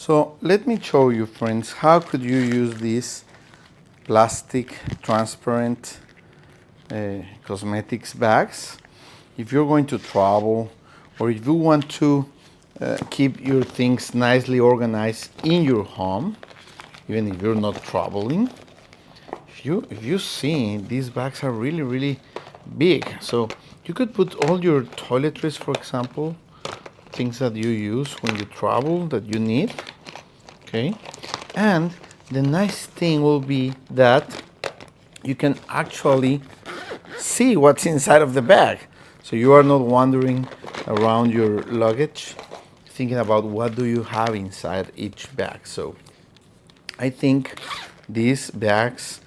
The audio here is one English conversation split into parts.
So let me show you, friends, how could you use these plastic transparent cosmetics bags if you're going to travel, or if you want to keep your things nicely organized in your home, even if you're not traveling. If you see, these bags are really big, so you could put all your toiletries, for example, things that you use when you travel that you need. Okay, and the nice thing will be that you can actually see what's inside of the bag, so you are not wandering around your luggage thinking about what do you have inside each bag. So I think these bags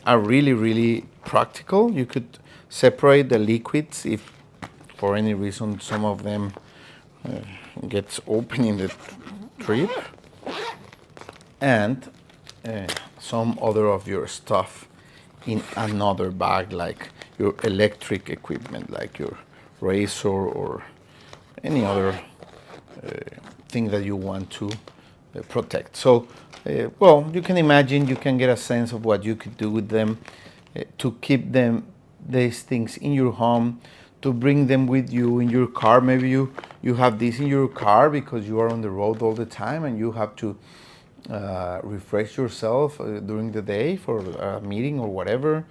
are really practical. You could separate the liquids if for any reason some of them gets open in the trip, and some other of your stuff in another bag, like your electric equipment, like your razor or any other thing that you want to protect. So, well, you can imagine, you can get a sense of what you could do with them to keep these things in your home, to bring them with you in your car. Maybe you have this in your car because you are on the road all the time and you have to refresh yourself during the day for a meeting or whatever,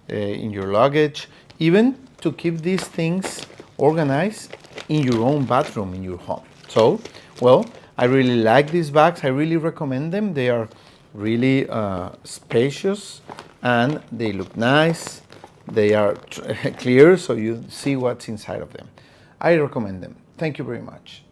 in your luggage, even to keep these things organized in your own bathroom in your home. So, well, I really like these bags. I really recommend them. They are really spacious and they look nice. They are clear, so you see what's inside of them. I recommend them. Thank you very much.